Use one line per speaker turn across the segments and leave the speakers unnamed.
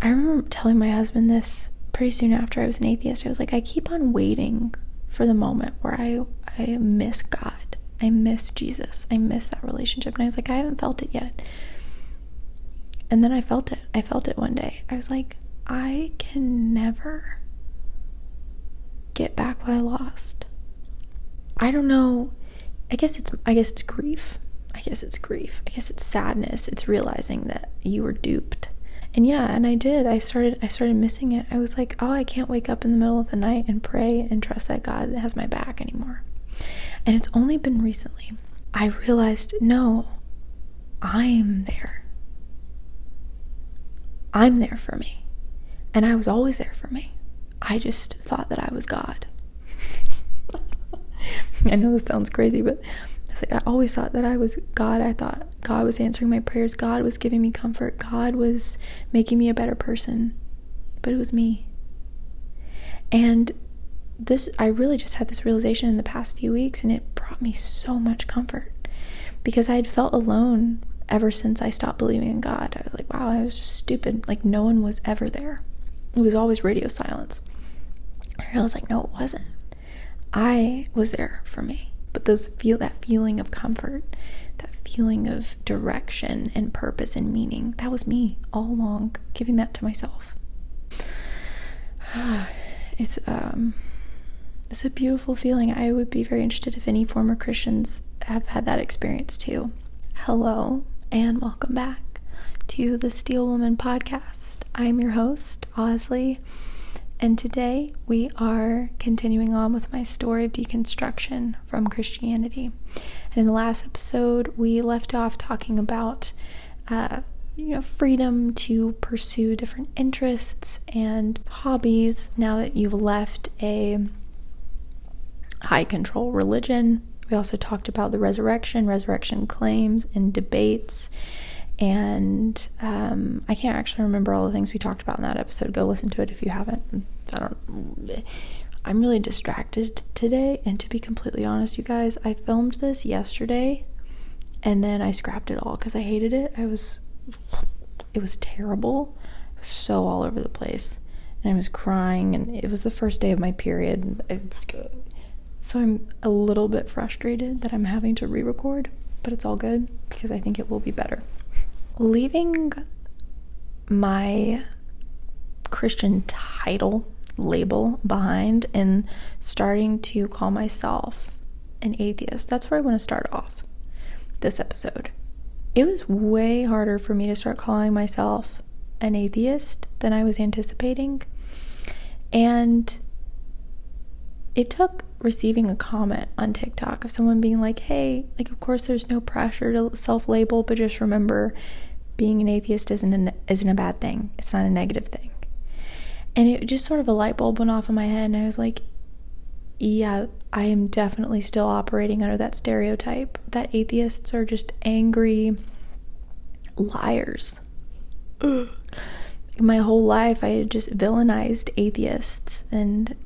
I remember telling my husband this pretty soon after I was an atheist. I was like, I keep on waiting for the moment where I miss God. I miss Jesus. I miss that relationship. And I was like, I haven't felt it yet. And then I felt it. I felt it one day. I was like, I can never get back what I lost. I don't know. I guess it's grief. I guess it's sadness. It's realizing that you were duped. And yeah, and I did. I started missing it. I was like, oh, I can't wake up in the middle of the night and pray and trust that God has my back anymore. And it's only been recently I realized, no, I'm there. I'm there for me. And I was always there for me. I just thought that I was God. I know this sounds crazy, but I always thought that I was God. I thought God was answering my prayers. God was giving me comfort. God was making me a better person. But it was me. And I really just had this realization in the past few weeks, and it brought me so much comfort because I had felt alone ever since I stopped believing in God. I was like, wow, I was just stupid. Like, no one was ever there. It was always radio silence. I was like, no, it wasn't. I was there for me. But that feeling of comfort, that feeling of direction and purpose and meaning, that was me all along, giving that to myself. It's a beautiful feeling. I would be very interested if any former Christians have had that experience too. Hello, and welcome back to the Steel Woman podcast. I'm your host, Osley, and today we are continuing on with my story of deconstruction from Christianity. And in the last episode, we left off talking about freedom to pursue different interests and hobbies now that you've left a high control religion. We also talked about the resurrection claims and debates. And I can't actually remember all the things we talked about in that episode. Go listen to it if you haven't. I'm really distracted today, and to be completely honest, you guys, I filmed this yesterday and then I scrapped it all because I hated it. It was terrible. It was so all over the place, and I was crying, and it was the first day of my period. So I'm a little bit frustrated that I'm having to re-record, but it's all good because I think it will be better. Leaving my Christian title label behind and starting to call myself an atheist, that's where I want to start off this episode. It was way harder for me to start calling myself an atheist than I was anticipating. And it took receiving a comment on TikTok of someone being like, hey, like, of course there's no pressure to self-label, but just remember, being an atheist isn't a bad thing. It's not a negative thing. And it just sort of a light bulb went off in my head, and I was like, yeah, I am definitely still operating under that stereotype that atheists are just angry liars. Ugh. My whole life I had just villainized atheists and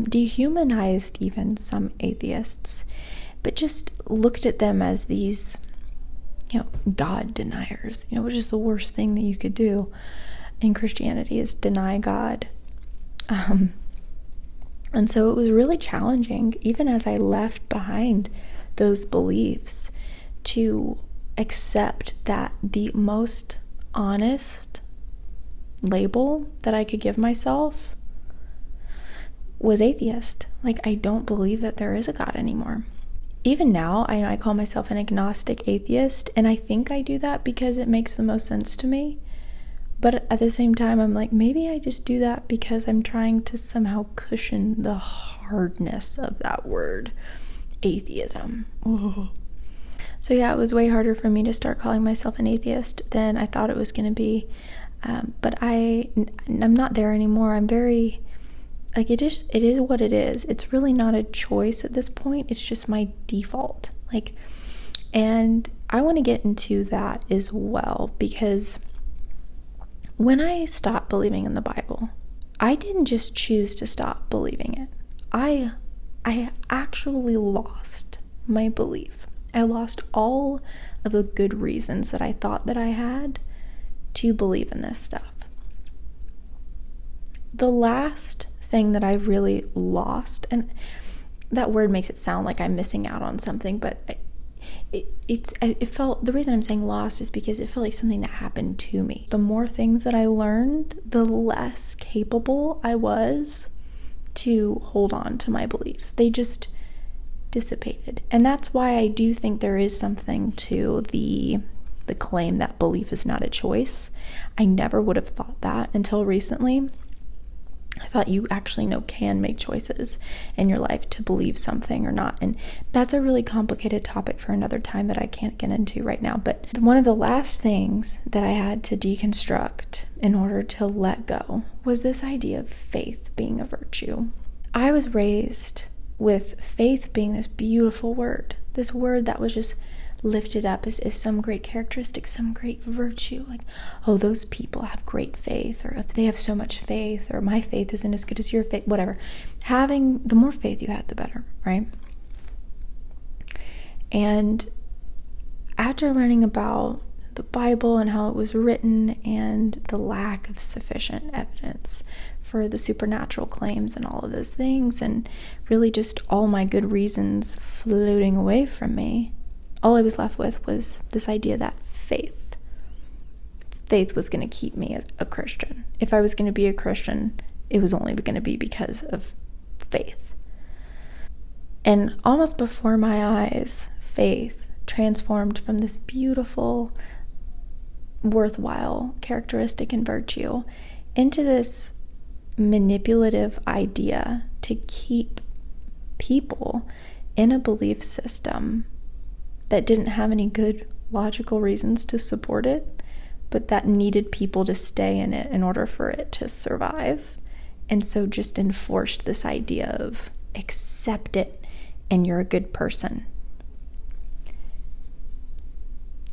dehumanized even some atheists, but just looked at them as these, God deniers, which is the worst thing that you could do in Christianity, is deny God. And so it was really challenging, even as I left behind those beliefs, to accept that the most honest label that I could give myself was atheist. Like, I don't believe that there is a God anymore. Even now, I call myself an agnostic atheist, and I think I do that because it makes the most sense to me. But at the same time, I'm like, maybe I just do that because I'm trying to somehow cushion the hardness of that word, atheism. Ugh. So yeah, it was way harder for me to start calling myself an atheist than I thought it was going to be. But I'm not there anymore. I'm very, like, it is what it is. It's really not a choice at this point. It's just my default. And I want to get into that as well, because when I stopped believing in the Bible, I didn't just choose to stop believing it. I actually lost my belief. I lost all of the good reasons that I thought that I had to believe in this stuff. the last thing that I really lost, and that word makes it sound like I'm missing out on something, but it felt, the reason I'm saying lost is because it felt like something that happened to me. The more things that I learned, the less capable I was to hold on to my beliefs. They just dissipated. And that's why I do think there is something to the claim that belief is not a choice. I never would have thought that until recently. I thought you actually can make choices in your life to believe something or not. And that's a really complicated topic for another time that I can't get into right now. But one of the last things that I had to deconstruct in order to let go was this idea of faith being a virtue. I was raised with faith being this beautiful word, this word that was just lifted up as some great characteristic, some great virtue, like, oh, those people have great faith, or if they have so much faith, or my faith isn't as good as your faith, whatever. Having the more faith you had, the better, right? And after learning about the Bible and how it was written and the lack of sufficient evidence for the supernatural claims and all of those things, and really just all my good reasons floating away from me, all I was left with was this idea that faith was going to keep me as a Christian. If I was going to be a Christian, it was only going to be because of faith. And almost before my eyes, faith transformed from this beautiful, worthwhile characteristic and virtue into this manipulative idea to keep people in a belief system that didn't have any good logical reasons to support it, but that needed people to stay in it in order for it to survive. And so just enforced this idea of accept it and you're a good person.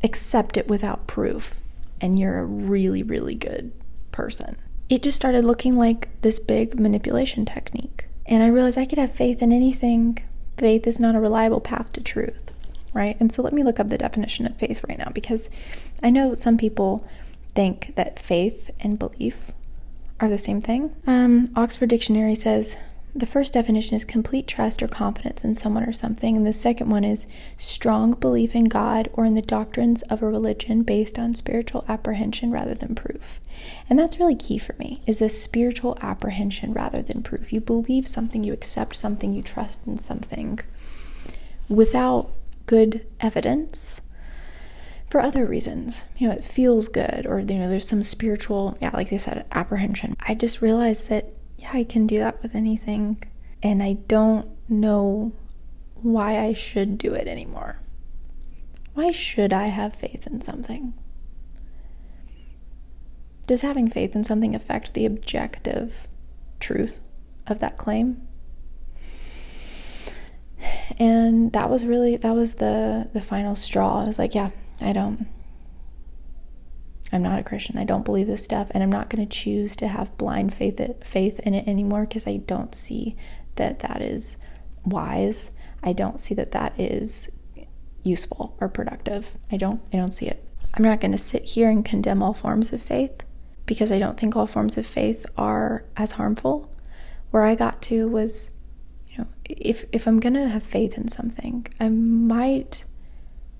Accept it without proof and you're a really, really good person. It just started looking like this big manipulation technique. And I realized I could have faith in anything. Faith is not a reliable path to truth. Right? And so let me look up the definition of faith right now, because I know some people think that faith and belief are the same thing. Oxford Dictionary says the first definition is complete trust or confidence in someone or something, and the second one is strong belief in God or in the doctrines of a religion based on spiritual apprehension rather than proof. And that's really key for me, is this spiritual apprehension rather than proof. You believe something, you accept something, you trust in something without good evidence for other reasons. It feels good, or there's some spiritual, like they said, apprehension. I just realized that I can do that with anything, and I don't know why I should do it anymore. Why should I have faith in something? Does having faith in something affect the objective truth of that claim? And that was the final straw. I was like, I'm not a Christian. I don't believe this stuff, and I'm not going to choose to have blind faith in it anymore, because I don't see that is wise. I don't see that is useful or productive. I don't see it. I'm not going to sit here and condemn all forms of faith, because I don't think all forms of faith are as harmful. Where I got to was, if I'm going to have faith in something, I might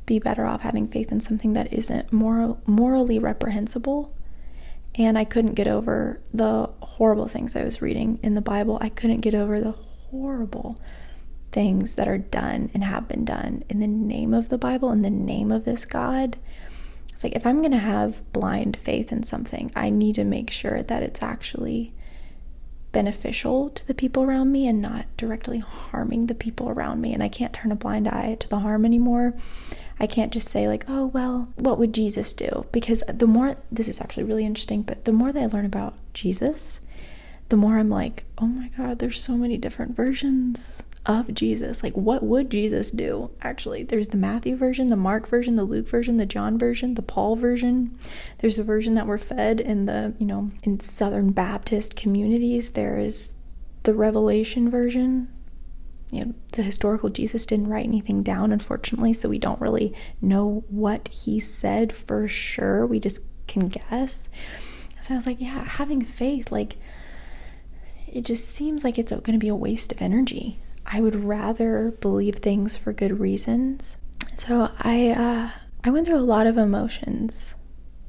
be better off having faith in something that isn't morally reprehensible. And I couldn't get over the horrible things I was reading in the Bible. I couldn't get over the horrible things that are done and have been done in the name of the Bible, in the name of this God. It's like, if I'm going to have blind faith in something, I need to make sure that it's actually beneficial to the people around me and not directly harming the people around me. And I can't turn a blind eye to the harm anymore. I can't just say like, oh, well, what would Jesus do? Because this is actually really interesting, but the more that I learn about Jesus, the more I'm like, oh my God, there's so many different versions of Jesus. Like, what would Jesus do? Actually, there's the Matthew version, the Mark version, the Luke version, the John version, the Paul version. There's a version that we're fed in in Southern Baptist communities. There is the Revelation version. The historical Jesus didn't write anything down, unfortunately, so we don't really know what he said for sure. We just can guess. So I was like, having faith, like, it just seems like it's going to be a waste of energy. I would rather believe things for good reasons. So I went through a lot of emotions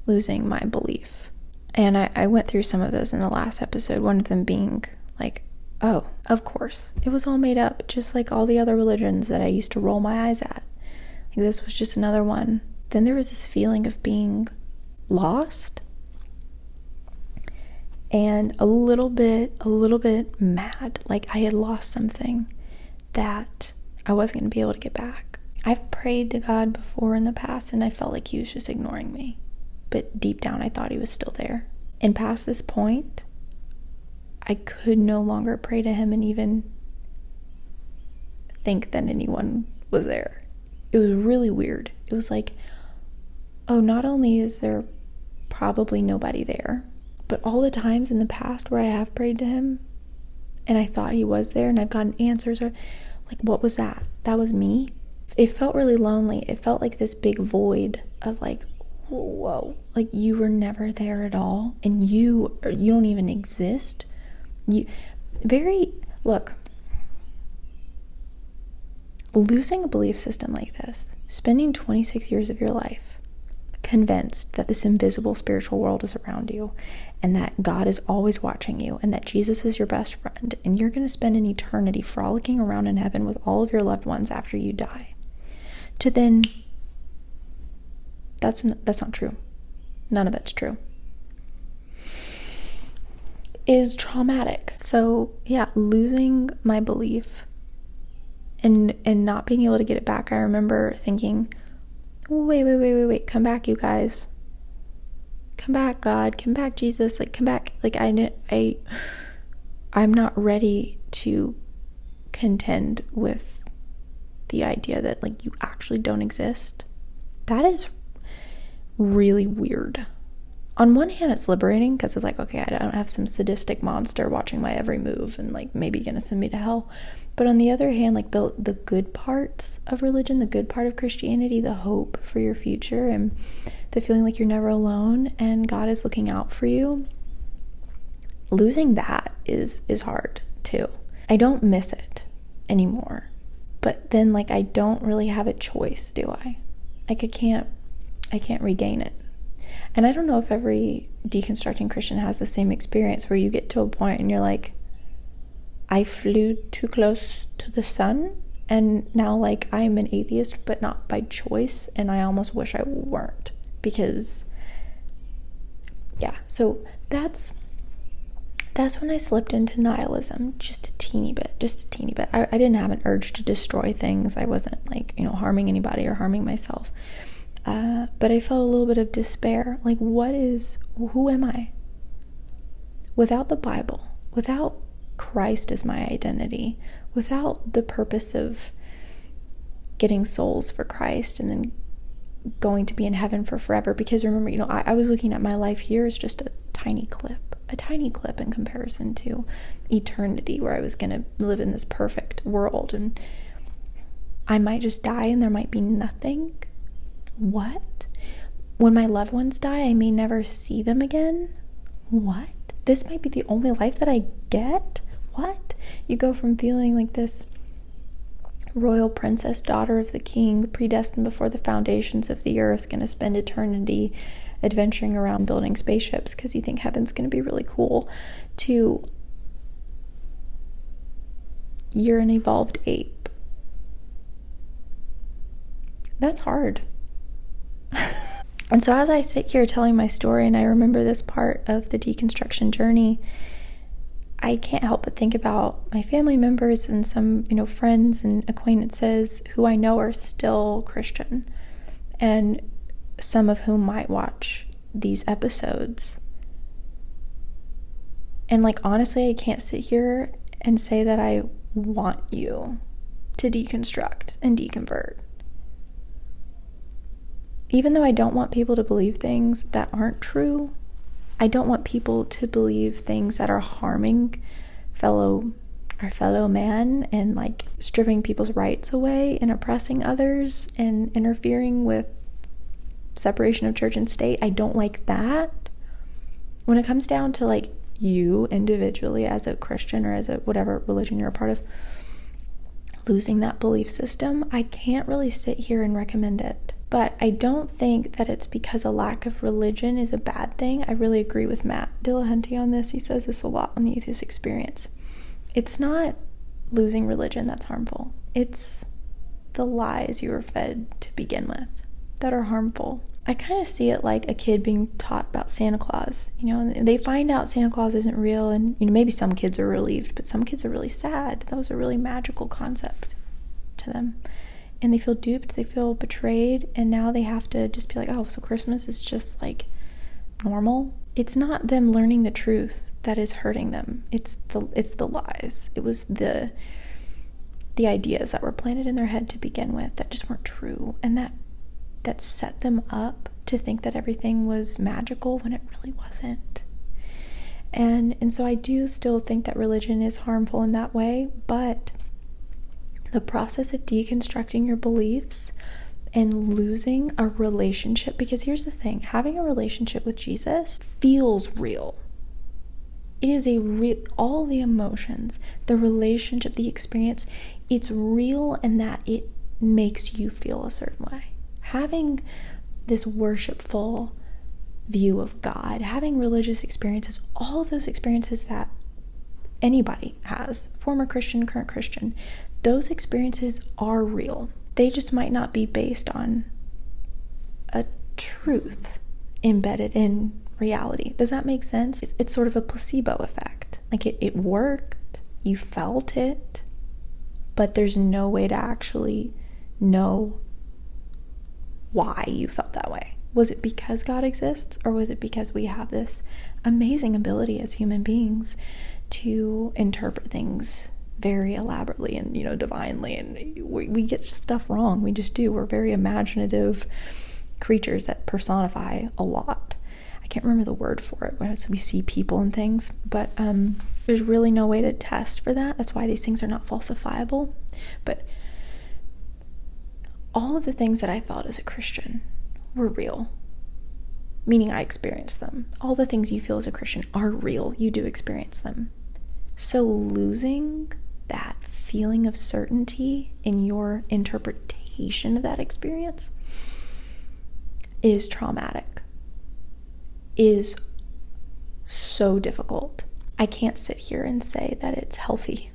losing my belief. And I went through some of those in the last episode, one of them being like, oh, of course, it was all made up, just like all the other religions that I used to roll my eyes at. Like, this was just another one. Then there was this feeling of being lost and a little bit mad, like I had lost something that I wasn't going to be able to get back. I've prayed to God before in the past, and I felt like he was just ignoring me. But deep down, I thought he was still there. And past this point, I could no longer pray to him and even think that anyone was there. It was really weird. It was like, oh, not only is there probably nobody there, but all the times in the past where I have prayed to him and I thought he was there and I've gotten answers, or like, what was that? That was me. It felt really lonely. It felt like this big void of like, whoa, like you were never there at all, and you don't even exist. Look, losing a belief system like this, spending 26 years of your life convinced that this invisible spiritual world is around you, and that God is always watching you, and that Jesus is your best friend, and you're going to spend an eternity frolicking around in heaven with all of your loved ones after you die, to then, that's not true. None of it's true. Is traumatic. So yeah, losing my belief and not being able to get it back, I remember thinking, wait, come back, you guys. Come back, God, come back, Jesus, like come back. Like I'm not ready to contend with the idea that like you actually don't exist. That is really weird. On one hand, it's liberating because it's like, okay, I don't have some sadistic monster watching my every move and like maybe gonna send me to hell. But on the other hand, like the good parts of religion, the good part of Christianity, the hope for your future and the feeling like you're never alone and God is looking out for you, losing that is hard too. I don't miss it anymore. But then like I don't really have a choice, do I? Like I can't regain it. And I don't know if every deconstructing Christian has the same experience where you get to a point and you're like, I flew too close to the sun and now like I'm an atheist, but not by choice, and I almost wish I weren't, because yeah, so that's when I slipped into nihilism, just a teeny bit. I didn't have an urge to destroy things. I wasn't like, harming anybody or harming myself. But I felt a little bit of despair. Like, who am I? Without the Bible, without Christ as my identity, without the purpose of getting souls for Christ and then going to be in heaven for forever. Because remember, I was looking at my life here as just a tiny clip in comparison to eternity, where I was going to live in this perfect world and I might just die and there might be nothing. What? When my loved ones die, I may never see them again? What? This might be the only life that I get? What? You go from feeling like this royal princess, daughter of the king, predestined before the foundations of the earth, gonna spend eternity adventuring around building spaceships because you think heaven's gonna be really cool, to you're an evolved ape. That's hard. And so as I sit here telling my story and I remember this part of the deconstruction journey, I can't help but think about my family members and some, friends and acquaintances who I know are still Christian, and some of whom might watch these episodes. And honestly, I can't sit here and say that I want you to deconstruct and deconvert. Even though I don't want people to believe things that aren't true, I don't want people to believe things that are harming our fellow man and stripping people's rights away and oppressing others and interfering with separation of church and state. I don't like that. When it comes down to you individually as a Christian or as a whatever religion you're a part of, losing that belief system, I can't really sit here and recommend it. But I don't think that it's because a lack of religion is a bad thing. I really agree with Matt Dillahunty on this. He says this a lot on the Atheist Experience. It's not losing religion that's harmful. It's the lies you were fed to begin with that are harmful. I kind of see it like a kid being taught about Santa Claus, and they find out Santa Claus isn't real, and maybe some kids are relieved, but some kids are really sad. That was a really magical concept to them, and they feel duped, they feel betrayed, and now they have to just be like, oh, so Christmas is just like normal. It's not them learning the truth that is hurting them. It's the lies. It was the ideas that were planted in their head to begin with that just weren't true, and that set them up to think that everything was magical when it really wasn't. And so I do still think that religion is harmful in that way, but the process of deconstructing your beliefs and losing a relationship, because here's the thing, having a relationship with Jesus feels real. It is all the emotions, the relationship, the experience, it's real, and that it makes you feel a certain way. Having this worshipful view of God, having religious experiences, all of those experiences that anybody has, former Christian, current Christian, those experiences are real. They just might not be based on a truth embedded in reality. Does that make sense? It's sort of a placebo effect. Like it worked, you felt it, but there's no way to actually know why you felt that way. Was it because God exists, or was it because we have this amazing ability as human beings to interpret things very elaborately and divinely, and we get stuff wrong. We just do. We're very imaginative creatures that personify a lot. I can't remember the word for it, so we see people and things, but there's really no way to test for that. That's why these things are not falsifiable. But all of the things that I felt as a Christian were real, meaning I experienced them. All the things you feel as a Christian are real. You do experience them. So losing that feeling of certainty in your interpretation of that experience is traumatic, is so difficult. I can't sit here and say that it's healthy.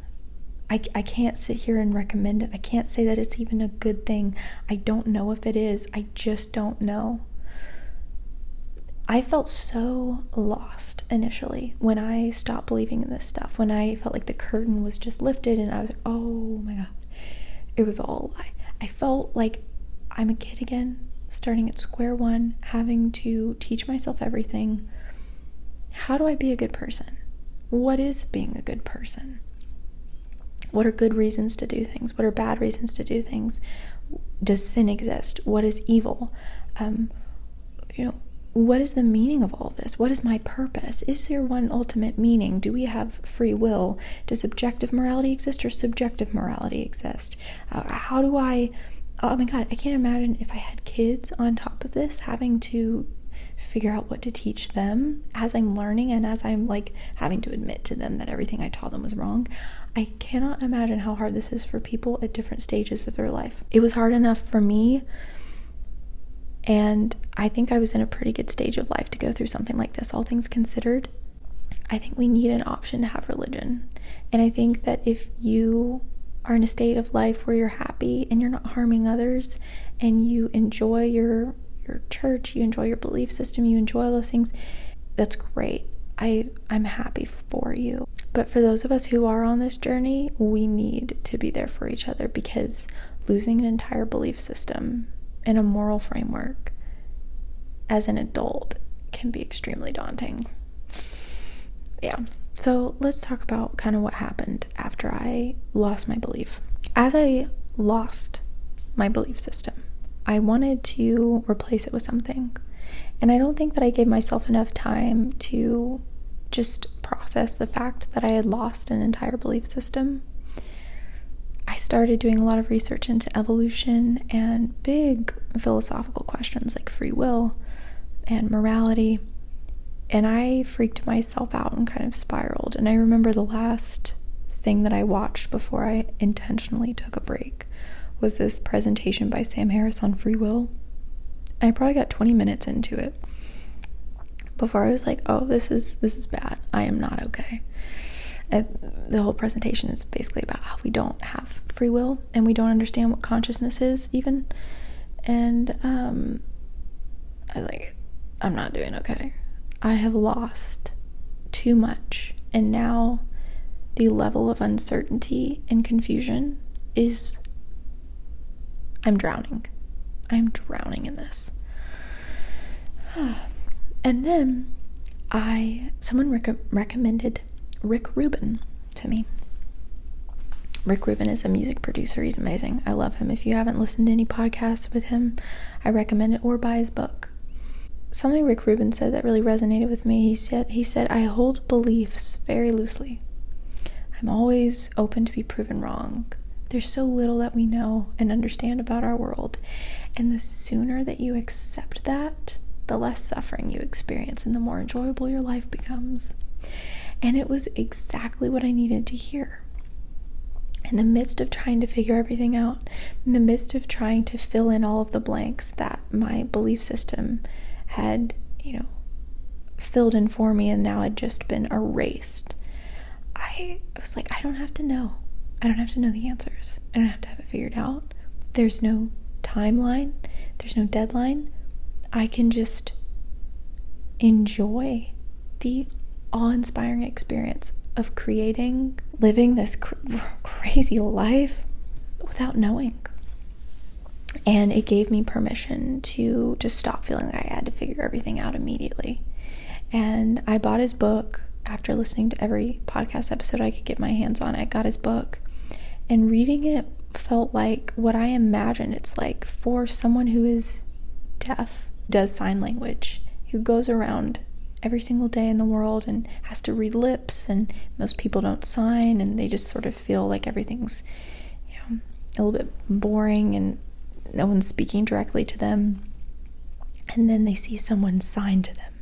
I can't sit here and recommend it. I can't say that it's even a good thing. I don't know if it is. I just don't know. I felt so lost initially when I stopped believing in this stuff, when I felt like the curtain was just lifted and I was like, oh my God, it was all a lie. I felt like I'm a kid again, starting at square one, having to teach myself everything. How do I be a good person? What is being a good person? What are good reasons to do things? What are bad reasons to do things? Does sin exist? What is evil? What is the meaning of all of this? What is my purpose? Is there one ultimate meaning? Do we have free will? Does objective morality exist or subjective morality exist? Oh my God, I can't imagine if I had kids on top of this, having to figure out what to teach them as I'm learning and as I'm having to admit to them that everything I taught them was wrong. I cannot imagine how hard this is for people at different stages of their life. It was hard enough for me, and I think I was in a pretty good stage of life to go through something like this, all things considered. I think we need an option to have religion. And I think that if you are in a state of life where you're happy and you're not harming others, and you enjoy your church, you enjoy your belief system, you enjoy all those things, that's great. I'm happy for you. But for those of us who are on this journey, we need to be there for each other, because losing an entire belief system and a moral framework as an adult can be extremely daunting. Yeah. So let's talk about kind of what happened after I lost my belief. As I lost my belief system, I wanted to replace it with something. And I don't think that I gave myself enough time to just process the fact that I had lost an entire belief system. I started doing a lot of research into evolution and big philosophical questions like free will and morality. And I freaked myself out and kind of spiraled. And I remember the last thing that I watched before I intentionally took a break was this presentation by Sam Harris on free will. I probably got 20 minutes into it before I was like, oh, this is bad. I am not okay. The whole presentation is basically about how we don't have free will and we don't understand what consciousness is even. And I was like, I'm not doing okay. I have lost too much, and now the level of uncertainty and confusion is, I'm drowning in this. And then someone recommended Rick Rubin to me. Rick Rubin is a music producer. He's amazing. I love him. If you haven't listened to any podcasts with him, I recommend it, or buy his book. Something Rick Rubin said that really resonated with me. He said, I hold beliefs very loosely. I'm always open to be proven wrong. There's so little that we know and understand about our world. And the sooner that you accept that, the less suffering you experience and the more enjoyable your life becomes. And it was exactly what I needed to hear. In the midst of trying to figure everything out, in the midst of trying to fill in all of the blanks that my belief system had, filled in for me and now had just been erased, I was like, I don't have to know. I don't have to know the answers. I don't have to have it figured out. There's no timeline. There's no deadline. I can just enjoy the awe-inspiring experience of living this crazy life without knowing. And it gave me permission to just stop feeling like I had to figure everything out immediately. And I bought his book after listening to every podcast episode I could get my hands on. I got his book, and reading it felt like what I imagine it's like for someone who is deaf, does sign language, who goes around every single day in the world and has to read lips, and most people don't sign, and they just sort of feel like everything's a little bit boring and no one's speaking directly to them, and then they see someone sign to them.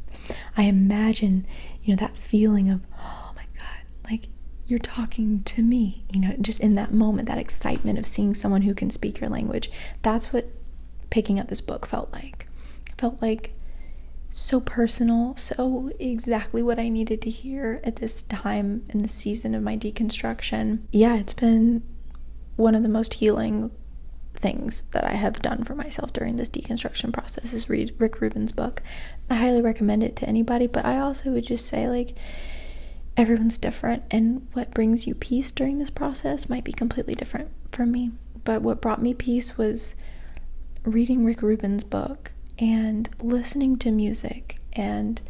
I imagine that feeling of, oh my God, like you're talking to me, just in that moment, that excitement of seeing someone who can speak your language. That's what picking up this book felt like. It felt like so personal, so exactly what I needed to hear at this time in the season of my deconstruction. Yeah, it's been one of the most healing things that I have done for myself during this deconstruction process is read Rick Rubin's book. I highly recommend it to anybody, but I also would just say, like, everyone's different, and what brings you peace during this process might be completely different from me. But what brought me peace was reading Rick Rubin's book and listening to music and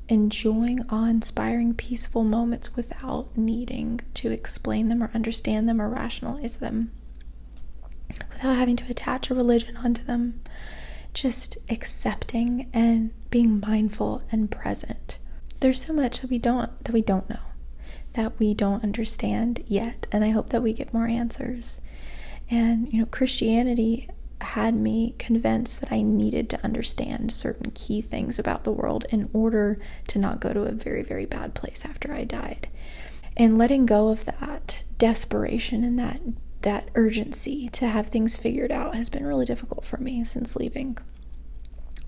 enjoying awe-inspiring, peaceful moments without needing to explain them or understand them or rationalize them, without having to attach a religion onto them. Just accepting and being mindful and present. There's so much that we don't know, that we don't understand yet, and I hope that we get more answers. And Christianity had me convinced that I needed to understand certain key things about the world in order to not go to a very, very bad place after I died. And letting go of that desperation and that urgency to have things figured out has been really difficult for me since leaving,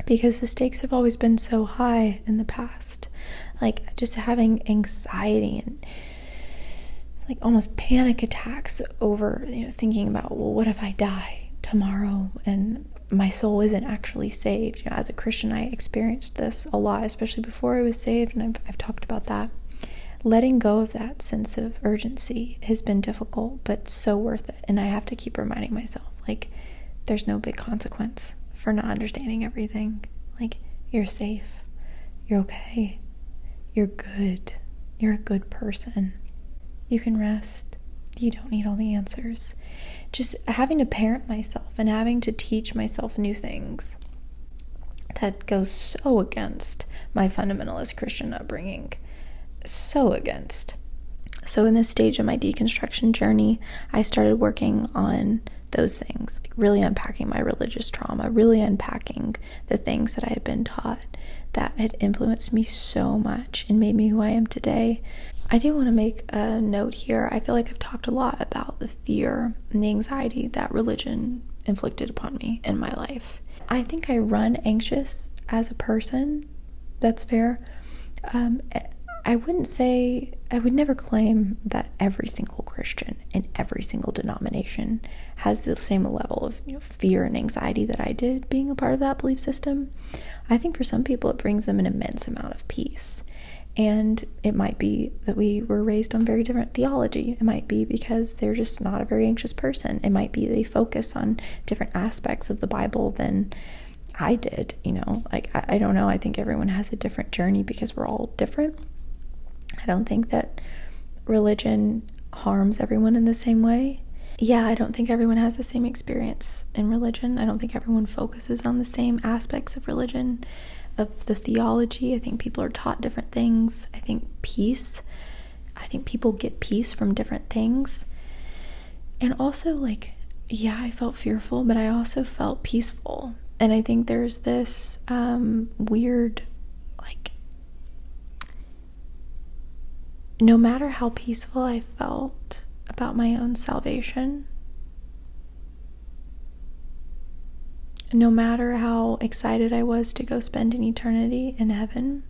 because the stakes have always been so high in the past, like just having anxiety and like almost panic attacks over thinking about, well, what if I die tomorrow and my soul isn't actually saved? As a Christian, I experienced this a lot, especially before I was saved, and I've talked about that. Letting go of that sense of urgency has been difficult, but so worth it. And I have to keep reminding myself, like, there's no big consequence for not understanding everything. Like, you're safe. You're okay. You're good. You're a good person. You can rest. You don't need all the answers. Just having to parent myself and having to teach myself new things, that goes so against my fundamentalist Christian upbringing. So against. So in this stage of my deconstruction journey, I started working on those things, like really unpacking my religious trauma, really unpacking the things that I had been taught that had influenced me so much and made me who I am today. I do want to make a note here. I feel like I've talked a lot about the fear and the anxiety that religion inflicted upon me in my life. I think I run anxious as a person. That's fair. I would never claim that every single Christian in every single denomination has the same level of fear and anxiety that I did being a part of that belief system. I think for some people it brings them an immense amount of peace. And it might be that we were raised on very different theology. It might be because they're just not a very anxious person. It might be they focus on different aspects of the Bible than I did, like, I don't know. I think everyone has a different journey because we're all different. I don't think that religion harms everyone in the same way. Yeah, I don't think everyone has the same experience in religion. I don't think everyone focuses on the same aspects of religion, of the theology. I think people are taught different things. I think people get peace from different things. And also, I felt fearful, but I also felt peaceful. And I think there's this weird, no matter how peaceful I felt about my own salvation, no matter how excited I was to go spend an eternity in heaven,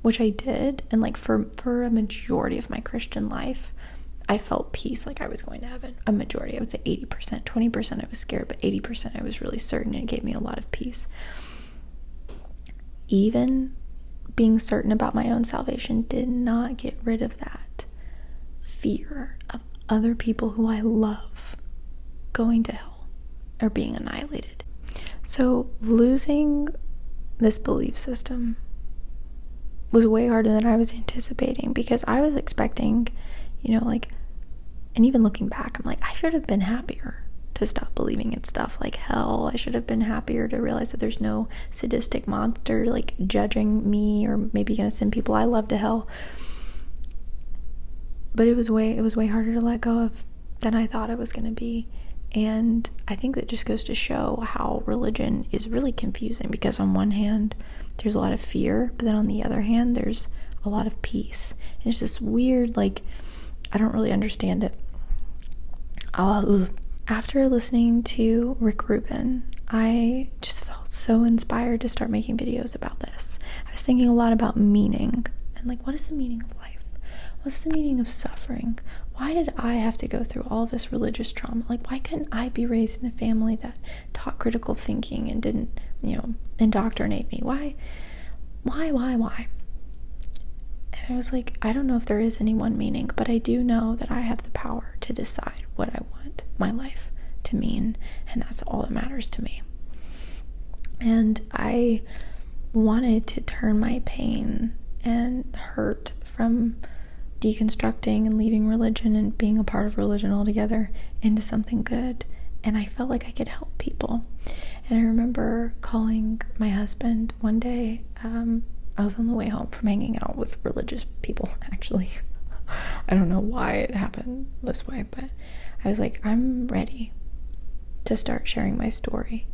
which I did, and for a majority of my Christian life, I felt peace, like I was going to heaven. A majority, I would say 80%, 20% I was scared, but 80% I was really certain, and it gave me a lot of peace. Even being certain about my own salvation did not get rid of that fear of other people who I love going to hell or being annihilated. So losing this belief system was way harder than I was anticipating, because I was expecting, and even looking back, I'm like, I should have been happier to stop believing in stuff like hell. I should have been happier to realize that there's no sadistic monster judging me or maybe gonna send people I love to hell. But it was way harder to let go of than I thought it was gonna be. And I think that just goes to show how religion is really confusing, because on one hand there's a lot of fear, but then on the other hand there's a lot of peace. And it's this weird, I don't really understand it. After listening to Rick Rubin, I just felt so inspired to start making videos about this. I was thinking a lot about meaning, and what is the meaning of life? What's the meaning of suffering? Why did I have to go through all this religious trauma? Why couldn't I be raised in a family that taught critical thinking and didn't, indoctrinate me? Why? And I was like, I don't know if there is any one meaning, but I do know that I have the power to decide what I want my life to mean, and that's all that matters to me. And I wanted to turn my pain and hurt from deconstructing and leaving religion and being a part of religion altogether into something good, and I felt like I could help people. And I remember calling my husband one day. I was on the way home from hanging out with religious people, actually. I don't know why it happened this way, but I was like, I'm ready to start sharing my story.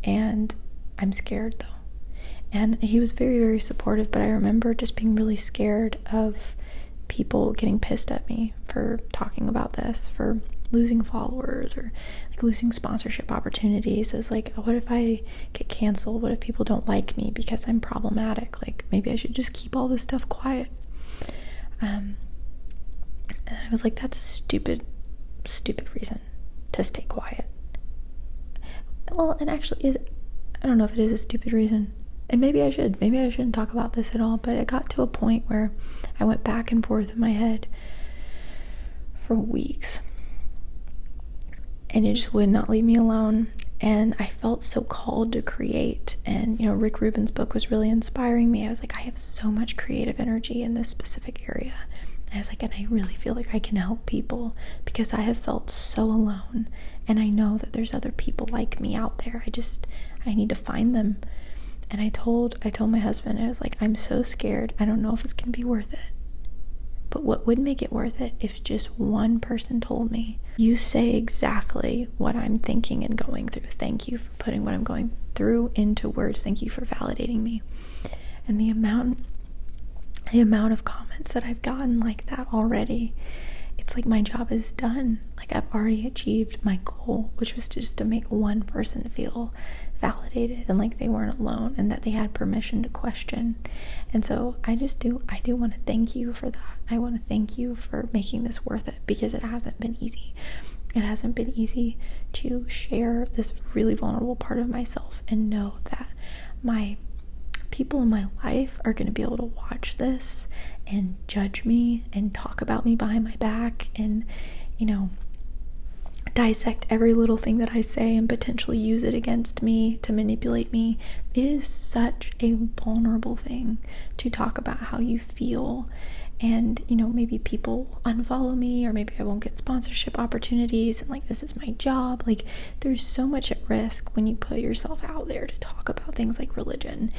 And I'm scared, though. And he was very, very supportive, but I remember just being really scared of people getting pissed at me for talking about this, for losing followers or losing sponsorship opportunities. It's what if I get canceled? What if people don't like me because I'm problematic? Maybe I should just keep all this stuff quiet. And I was like, that's a stupid reason to stay quiet. Well, and actually, I don't know if it is a stupid reason. And maybe I shouldn't talk about this at all, but it got to a point where I went back and forth in my head for weeks. And it just would not leave me alone. And I felt so called to create. And, Rick Rubin's book was really inspiring me. I was like, I have so much creative energy in this specific area. And I was like, and I really feel like I can help people, because I have felt so alone. And I know that there's other people like me out there. I need to find them. And I told my husband, I was like, I'm so scared. I don't know if it's going to be worth it. But what would make it worth it if just one person told me, you say exactly what I'm thinking and going through. Thank you for putting what I'm going through into words. Thank you for validating me. And the amount of comments that I've gotten like that already, it's like my job is done. Like I've already achieved my goal, which was just to make one person feel validated and like they weren't alone and that they had permission to question. And so I do want to thank you for that. I want to thank you for making this worth it, because it hasn't been easy. It hasn't been easy to share this really vulnerable part of myself and know that my people in my life are going to be able to watch this and judge me and talk about me behind my back and, dissect every little thing that I say and potentially use it against me to manipulate me. It is such a vulnerable thing to talk about how you feel. And, maybe people unfollow me, or maybe I won't get sponsorship opportunities, and like, this is my job. Like, there's so much at risk when you put yourself out there to talk about things like religion.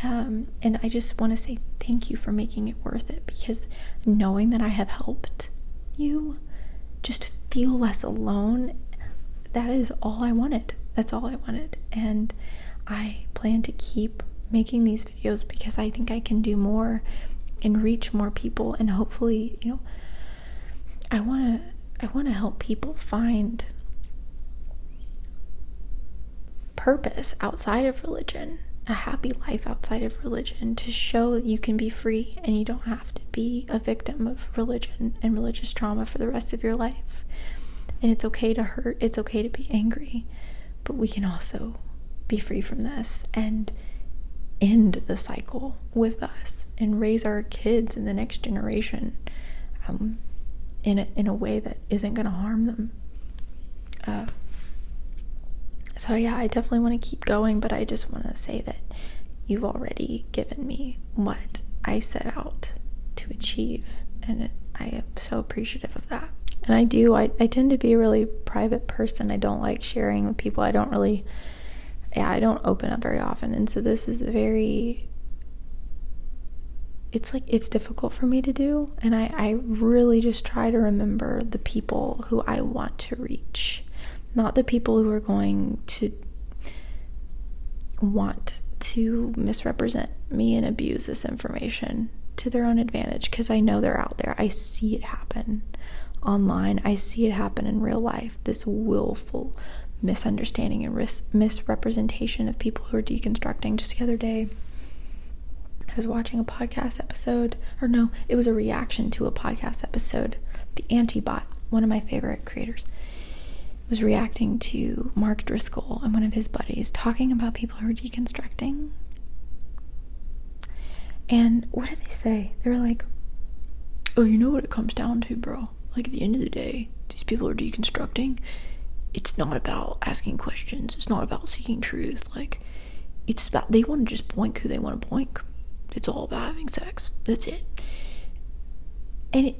And I just want to say thank you for making it worth it, because knowing that I have helped you just feel less alone, that is all I wanted. That's all I wanted. And I plan to keep making these videos because I think I can do more and reach more people. And hopefully, I want to help people find purpose outside of religion, a happy life outside of religion, to show that you can be free and you don't have to be a victim of religion and religious trauma for the rest of your life. And it's okay to hurt, it's okay to be angry, but we can also be free from this and end the cycle with us and raise our kids in the next generation in a way that isn't going to harm them. So yeah, I definitely want to keep going, but I just want to say that you've already given me what I set out to achieve, and I am so appreciative of that. And I tend to be a really private person. I don't like sharing with people. I don't open up very often, and so this is it's difficult for me to do, and I really just try to remember the people who I want to reach, not the people who are going to want to misrepresent me and abuse this information to their own advantage, because I know they're out there. I see it happen online. I see it happen in real life, this willful misunderstanding and misrepresentation of people who are deconstructing. Just the other day, I was watching a podcast episode, it was a reaction to a podcast episode. The Antibot, one of my favorite creators, was reacting to Mark Driscoll and one of his buddies talking about people who are deconstructing. And what did they say? They were like, oh, you know what it comes down to, bro? Like, at the end of the day, these people are deconstructing. It's not about asking questions. It's not about seeking truth. Like, it's about, they want to just boink who they want to boink. It's all about having sex. That's it. And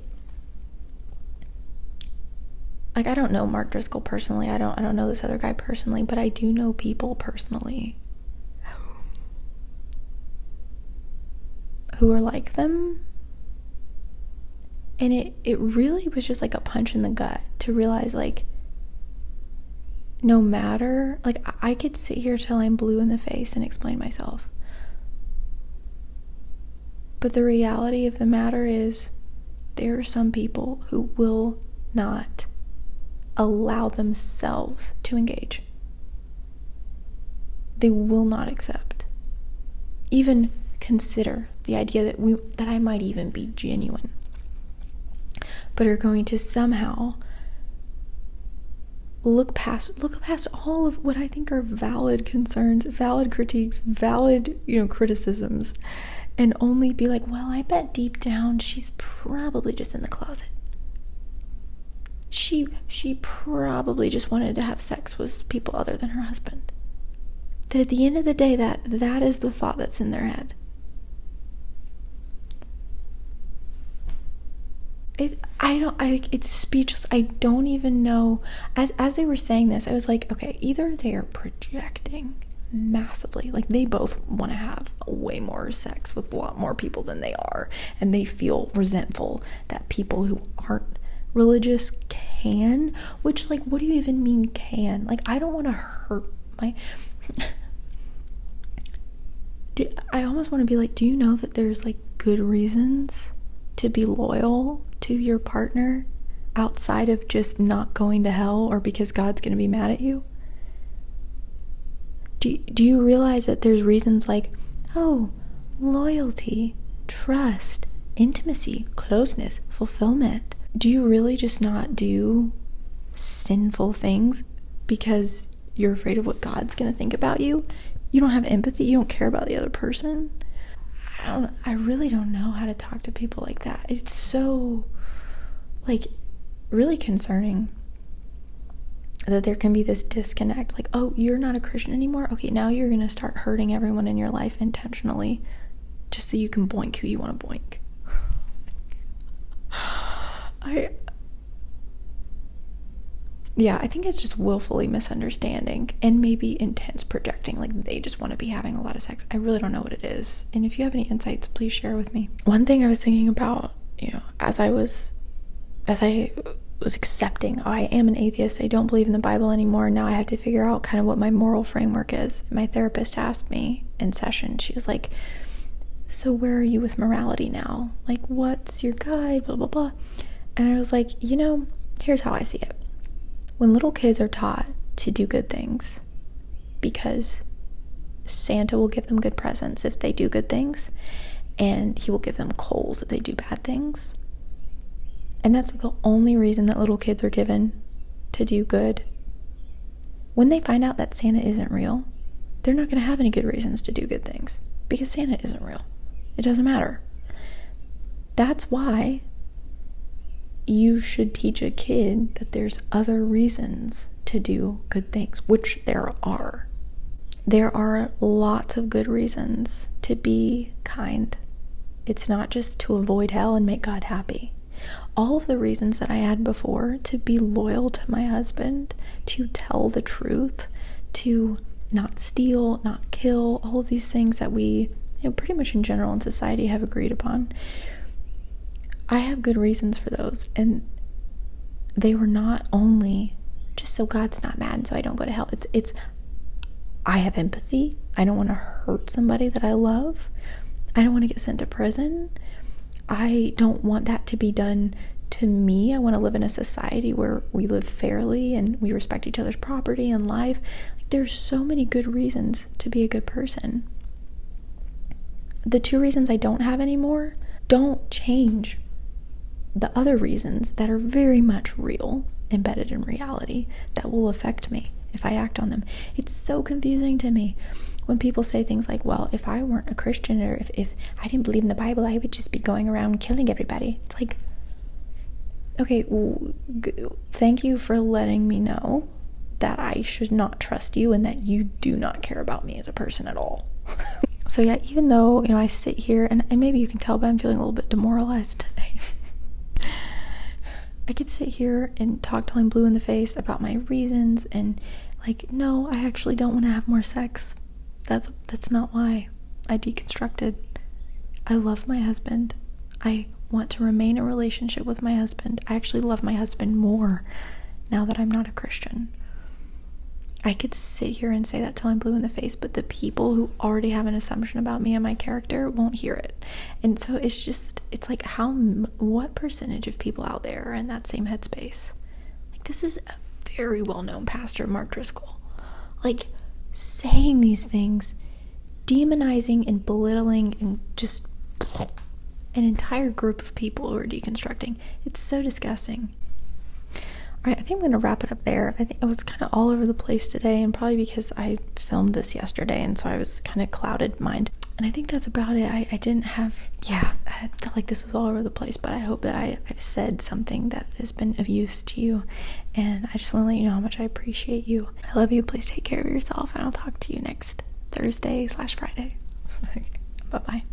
I don't know Mark Driscoll personally. I don't know this other guy personally, but I do know people personally who are like them. And it really was just like a punch in the gut to realize, like, no matter, like, I could sit here till I'm blue in the face and explain myself. But the reality of the matter is, there are some people who will not allow themselves to engage. They will not accept, even consider the idea that I might even be genuine, but are going to somehow look past all of what I think are valid concerns, valid critiques, valid, criticisms, and only be like, well, I bet deep down she's probably just in the closet. She probably just wanted to have sex with people other than her husband. That at the end of the day, that is the thought that's in their head. It's speechless. I don't even know. As they were saying this, I was like, okay, either they are projecting massively. Like, they both want to have way more sex with a lot more people than they are, and they feel resentful that people who aren't religious can, which, like, what do you even mean can? Like, I don't want to hurt my I almost want to be like, do you know that there's like good reasons to be loyal to your partner outside of just not going to hell or because God's going to be mad at you? Do you realize that there's reasons like, oh, loyalty, trust, intimacy, closeness, fulfillment? Do you really just not do sinful things because you're afraid of what God's going to think about you? You don't have empathy. You don't care about the other person. I really don't know how to talk to people like that. It's so, like, really concerning that there can be this disconnect. Like, oh, you're not a Christian anymore? Okay, now you're going to start hurting everyone in your life intentionally just so you can boink who you want to boink. I think it's just willfully misunderstanding and maybe intense projecting. Like, they just want to be having a lot of sex. I really don't know what it is. And if you have any insights, please share with me. One thing I was thinking about, as I was accepting, I am an atheist, I don't believe in the Bible anymore, now I have to figure out kind of what my moral framework is. My therapist asked me in session, she was like, so where are you with morality now? Like, what's your guide, blah, blah, blah. And I was like, here's how I see it. When little kids are taught to do good things because Santa will give them good presents if they do good things, and he will give them coals if they do bad things, and that's the only reason that little kids are given to do good. When they find out that Santa isn't real, they're not going to have any good reasons to do good things because Santa isn't real. It doesn't matter. That's why you should teach a kid that there's other reasons to do good things, which there are. There are lots of good reasons to be kind. It's not just to avoid hell and make God happy. All of the reasons that I had before, to be loyal to my husband, to tell the truth, to not steal, not kill, all of these things that we, pretty much in general in society have agreed upon. I have good reasons for those, and they were not only just so God's not mad and so I don't go to hell. It's I have empathy. I don't want to hurt somebody that I love. I don't want to get sent to prison. I don't want that to be done to me. I want to live in a society where we live fairly and we respect each other's property and life. Like, there's so many good reasons to be a good person. The two reasons I don't have anymore don't change the other reasons that are very much real, embedded in reality, that will affect me if I act on them. It's so confusing to me when people say things like, well, if I weren't a Christian, or if I didn't believe in the Bible, I would just be going around killing everybody. It's like, okay, thank you for letting me know that I should not trust you and that you do not care about me as a person at all. So yeah, even though, I sit here and maybe you can tell, but I'm feeling a little bit demoralized today. I could sit here and talk till I'm blue in the face about my reasons and like, no, I actually don't want to have more sex. That's not why I deconstructed. I love my husband. I want to remain in a relationship with my husband. I actually love my husband more now that I'm not a Christian. I could sit here and say that till I'm blue in the face, but the people who already have an assumption about me and my character won't hear it. And so it's like, what percentage of people out there are in that same headspace? Like, this is a very well-known pastor, Mark Driscoll. Like, saying these things, demonizing and belittling and just an entire group of people who are deconstructing. It's so disgusting. All right, I think I'm going to wrap it up there. I think I was kind of all over the place today, and probably because I filmed this yesterday, and so I was kind of clouded mind. And I think that's about it. I didn't have, I felt like this was all over the place, but I hope that I've said something that has been of use to you, and I just want to let you know how much I appreciate you. I love you. Please take care of yourself, and I'll talk to you next Thursday/Friday. Bye-bye.